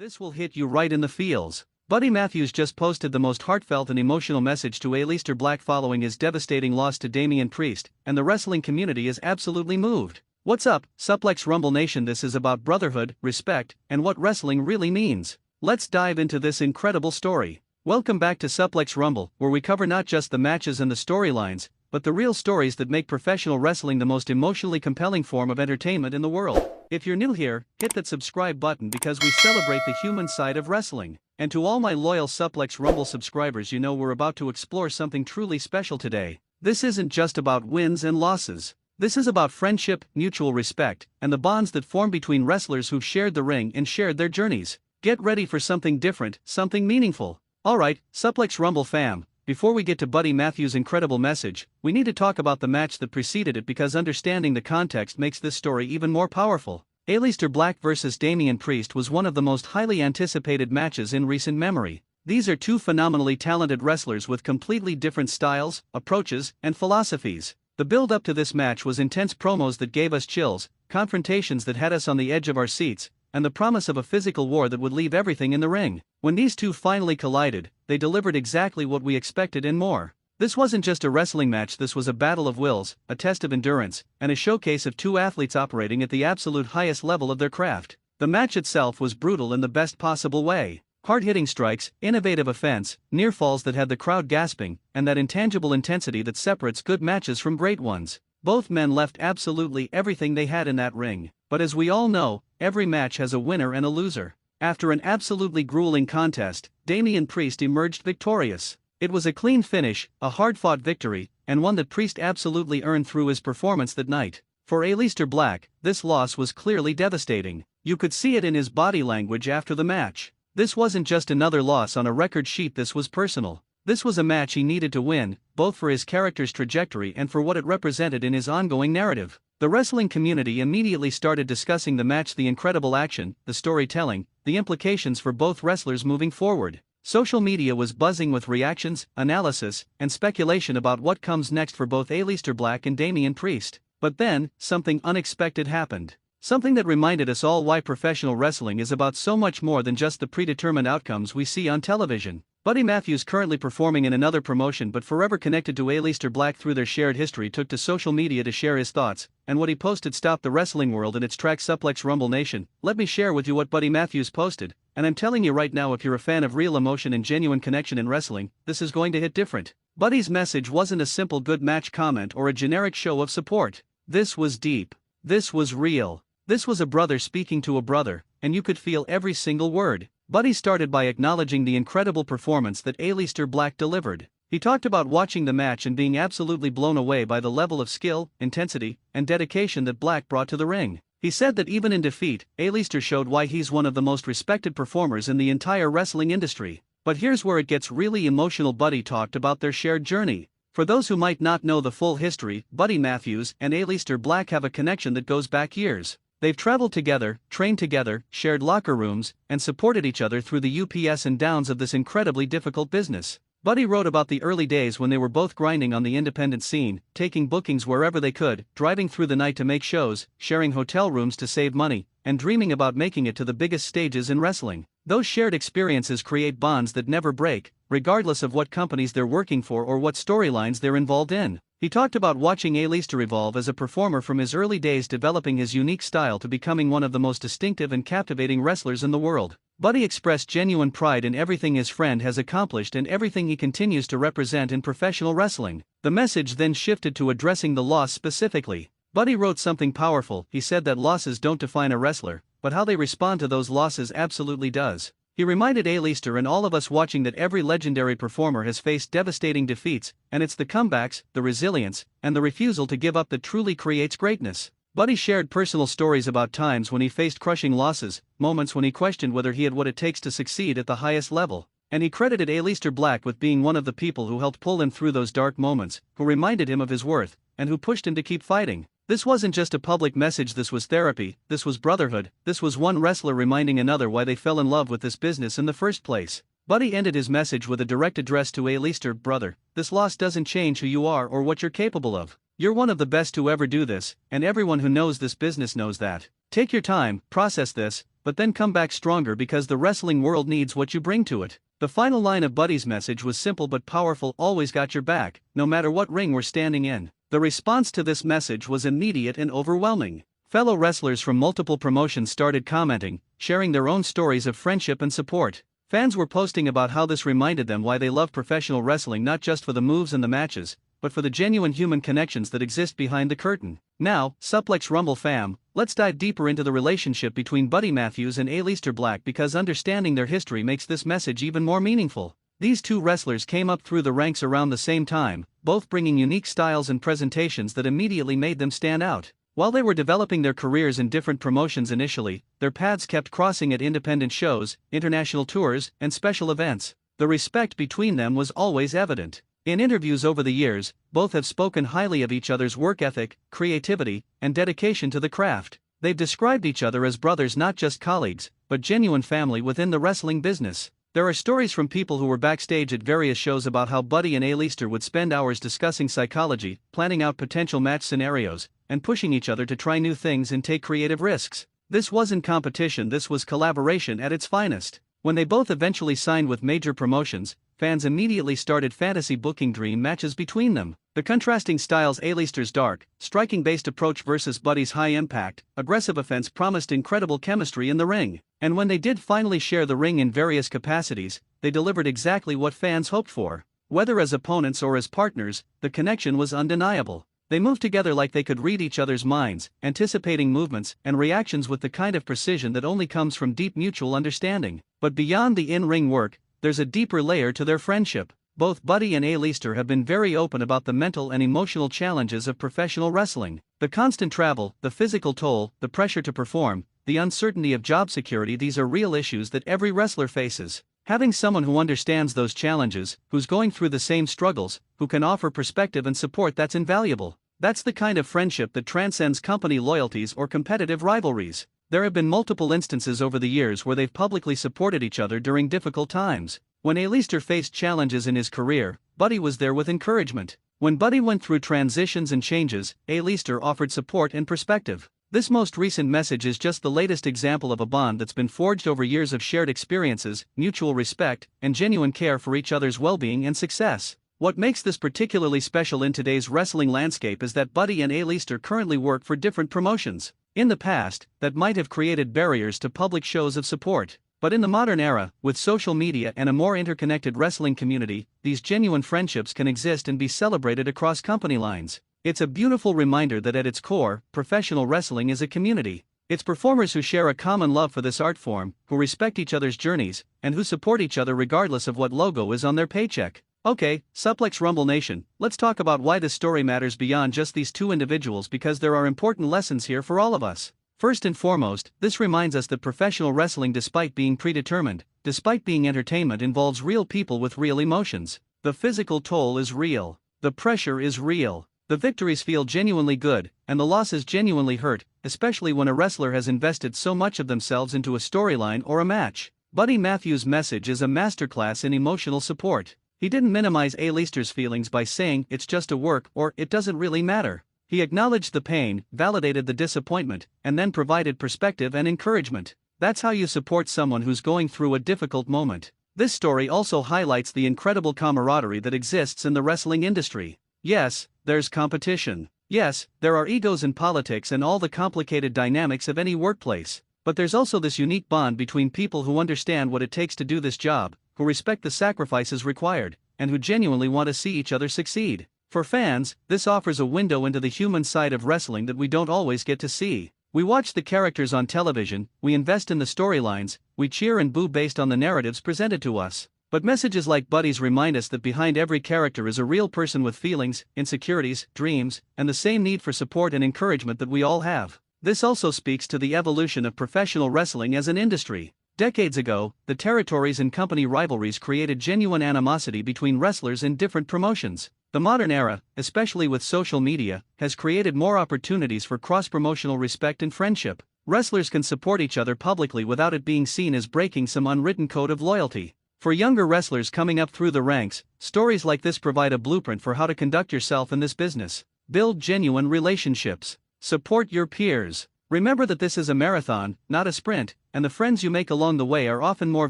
This will hit you right in the feels. Buddy Matthews just posted the most heartfelt and emotional message to Aleister Black following his devastating loss to Damian Priest, and the wrestling community is absolutely moved. What's up, Suplex Rumble Nation? This is about brotherhood, respect, and what wrestling really means. Let's dive into this incredible story. Welcome back to Suplex Rumble, where we cover not just the matches and the storylines, but the real stories that make professional wrestling the most emotionally compelling form of entertainment in the world. If you're new here, hit that subscribe button because we celebrate the human side of wrestling. And to all my loyal Suplex Rumble subscribers, you know we're about to explore something truly special today. This isn't just about wins and losses. This is about friendship, mutual respect, and the bonds that form between wrestlers who've shared the ring and shared their journeys. Get ready for something different, something meaningful. Alright, Suplex Rumble fam, before we get to Buddy Matthews' incredible message, we need to talk about the match that preceded it because understanding the context makes this story even more powerful. Aleister Black vs. Damian Priest was one of the most highly anticipated matches in recent memory. These are two phenomenally talented wrestlers with completely different styles, approaches, and philosophies. The build-up to this match was intense promos that gave us chills, confrontations that had us on the edge of our seats, and the promise of a physical war that would leave everything in the ring. When these two finally collided, they delivered exactly what we expected and more. This wasn't just a wrestling match, this was a battle of wills, a test of endurance, and a showcase of two athletes operating at the absolute highest level of their craft. The match itself was brutal in the best possible way. Hard-hitting strikes, innovative offense, near falls that had the crowd gasping, and that intangible intensity that separates good matches from great ones. Both men left absolutely everything they had in that ring. But as we all know, every match has a winner and a loser. After an absolutely grueling contest, Damian Priest emerged victorious. It was a clean finish, a hard-fought victory, and one that Priest absolutely earned through his performance that night. For Aleister Black, this loss was clearly devastating. You could see it in his body language after the match. This wasn't just another loss on a record sheet, this was personal. This was a match he needed to win, both for his character's trajectory and for what it represented in his ongoing narrative. The wrestling community immediately started discussing the match, the incredible action, the storytelling, the implications for both wrestlers moving forward. Social media was buzzing with reactions, analysis, and speculation about what comes next for both Aleister Black and Damian Priest. But then, something unexpected happened. Something that reminded us all why professional wrestling is about so much more than just the predetermined outcomes we see on television. Buddy Matthews, currently performing in another promotion but forever connected to Aleister Black through their shared history, took to social media to share his thoughts, and what he posted stopped the wrestling world in its tracks. Suplex Rumble Nation, let me share with you what Buddy Matthews posted, and I'm telling you right now, if you're a fan of real emotion and genuine connection in wrestling, this is going to hit different. Buddy's message wasn't a simple good match comment or a generic show of support. This was deep. This was real. This was a brother speaking to a brother, and you could feel every single word. Buddy started by acknowledging the incredible performance that Aleister Black delivered. He talked about watching the match and being absolutely blown away by the level of skill, intensity, and dedication that Black brought to the ring. He said that even in defeat, Aleister showed why he's one of the most respected performers in the entire wrestling industry. But here's where it gets really emotional. Buddy talked about their shared journey. For those who might not know the full history, Buddy Matthews and Aleister Black have a connection that goes back years. They've traveled together, trained together, shared locker rooms, and supported each other through the ups and downs of this incredibly difficult business. Buddy wrote about the early days when they were both grinding on the independent scene, taking bookings wherever they could, driving through the night to make shows, sharing hotel rooms to save money, and dreaming about making it to the biggest stages in wrestling. Those shared experiences create bonds that never break, regardless of what companies they're working for or what storylines they're involved in. He talked about watching Aleister evolve as a performer from his early days, developing his unique style to becoming one of the most distinctive and captivating wrestlers in the world. Buddy expressed genuine pride in everything his friend has accomplished and everything he continues to represent in professional wrestling. The message then shifted to addressing the loss specifically. Buddy wrote something powerful. He said that losses don't define a wrestler, but how they respond to those losses absolutely does. He reminded Aleister and all of us watching that every legendary performer has faced devastating defeats, and it's the comebacks, the resilience, and the refusal to give up that truly creates greatness. Buddy shared personal stories about times when he faced crushing losses, moments when he questioned whether he had what it takes to succeed at the highest level, and he credited Aleister Black with being one of the people who helped pull him through those dark moments, who reminded him of his worth, and who pushed him to keep fighting. This wasn't just a public message, this was therapy, this was brotherhood, this was one wrestler reminding another why they fell in love with this business in the first place. Buddy ended his message with a direct address to Aleister: brother, this loss doesn't change who you are or what you're capable of. You're one of the best to ever do this, and everyone who knows this business knows that. Take your time, process this, but then come back stronger because the wrestling world needs what you bring to it. The final line of Buddy's message was simple but powerful: always got your back, no matter what ring we're standing in. The response to this message was immediate and overwhelming. Fellow wrestlers from multiple promotions started commenting, sharing their own stories of friendship and support. Fans were posting about how this reminded them why they love professional wrestling, not just for the moves and the matches, but for the genuine human connections that exist behind the curtain. Now, Suplex Rumble fam, let's dive deeper into the relationship between Buddy Matthews and Aleister Black, because understanding their history makes this message even more meaningful. These two wrestlers came up through the ranks around the same time, both bringing unique styles and presentations that immediately made them stand out. While they were developing their careers in different promotions initially, their paths kept crossing at independent shows, international tours, and special events. The respect between them was always evident. In interviews over the years, both have spoken highly of each other's work ethic, creativity, and dedication to the craft. They've described each other as brothers, not just colleagues, but genuine family within the wrestling business. There are stories from people who were backstage at various shows about how Buddy and Aleister would spend hours discussing psychology, planning out potential match scenarios, and pushing each other to try new things and take creative risks. This wasn't competition, this was collaboration at its finest. When they both eventually signed with major promotions, fans immediately started fantasy booking dream matches between them. The contrasting styles, Aleister's dark, striking-based approach versus Buddy's high-impact, aggressive offense, promised incredible chemistry in the ring. And when they did finally share the ring in various capacities, they delivered exactly what fans hoped for. Whether as opponents or as partners, the connection was undeniable. They moved together like they could read each other's minds, anticipating movements and reactions with the kind of precision that only comes from deep mutual understanding. But beyond the in-ring work, there's a deeper layer to their friendship. Both Buddy and Aleister have been very open about the mental and emotional challenges of professional wrestling. The constant travel, the physical toll, the pressure to perform, the uncertainty of job security, these are real issues that every wrestler faces. Having someone who understands those challenges, who's going through the same struggles, who can offer perspective and support, that's invaluable. That's the kind of friendship that transcends company loyalties or competitive rivalries. There have been multiple instances over the years where they've publicly supported each other during difficult times. When Aleister faced challenges in his career, Buddy was there with encouragement. When Buddy went through transitions and changes, Aleister offered support and perspective. This most recent message is just the latest example of a bond that's been forged over years of shared experiences, mutual respect, and genuine care for each other's well-being and success. What makes this particularly special in today's wrestling landscape is that Buddy and Aleister currently work for different promotions. In the past, that might have created barriers to public shows of support. But in the modern era, with social media and a more interconnected wrestling community, these genuine friendships can exist and be celebrated across company lines. It's a beautiful reminder that at its core, professional wrestling is a community. It's performers who share a common love for this art form, who respect each other's journeys, and who support each other regardless of what logo is on their paycheck. Okay, Suplex Rumble Nation, let's talk about why this story matters beyond just these two individuals, because there are important lessons here for all of us. First and foremost, this reminds us that professional wrestling, despite being predetermined, despite being entertainment, involves real people with real emotions. The physical toll is real. The pressure is real. The victories feel genuinely good, and the losses genuinely hurt, especially when a wrestler has invested so much of themselves into a storyline or a match. Buddy Matthews' message is a masterclass in emotional support. He didn't minimize Aleister's feelings by saying it's just a work or it doesn't really matter. He acknowledged the pain, validated the disappointment, and then provided perspective and encouragement. That's how you support someone who's going through a difficult moment. This story also highlights the incredible camaraderie that exists in the wrestling industry. Yes, there's competition. Yes, there are egos in politics and all the complicated dynamics of any workplace. But there's also this unique bond between people who understand what it takes to do this job, who respect the sacrifices required, and who genuinely want to see each other succeed. For fans, this offers a window into the human side of wrestling that we don't always get to see. We watch the characters on television, we invest in the storylines, we cheer and boo based on the narratives presented to us. But messages like Buddy's remind us that behind every character is a real person with feelings, insecurities, dreams, and the same need for support and encouragement that we all have. This also speaks to the evolution of professional wrestling as an industry. Decades ago, the territories and company rivalries created genuine animosity between wrestlers in different promotions. The modern era, especially with social media, has created more opportunities for cross-promotional respect and friendship. Wrestlers can support each other publicly without it being seen as breaking some unwritten code of loyalty. For younger wrestlers coming up through the ranks, stories like this provide a blueprint for how to conduct yourself in this business. Build genuine relationships. Support your peers. Remember that this is a marathon, not a sprint, and the friends you make along the way are often more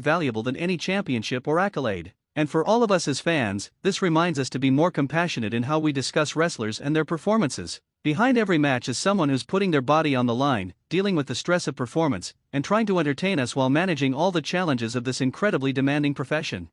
valuable than any championship or accolade. And for all of us as fans, this reminds us to be more compassionate in how we discuss wrestlers and their performances. Behind every match is someone who's putting their body on the line, dealing with the stress of performance, and trying to entertain us while managing all the challenges of this incredibly demanding profession.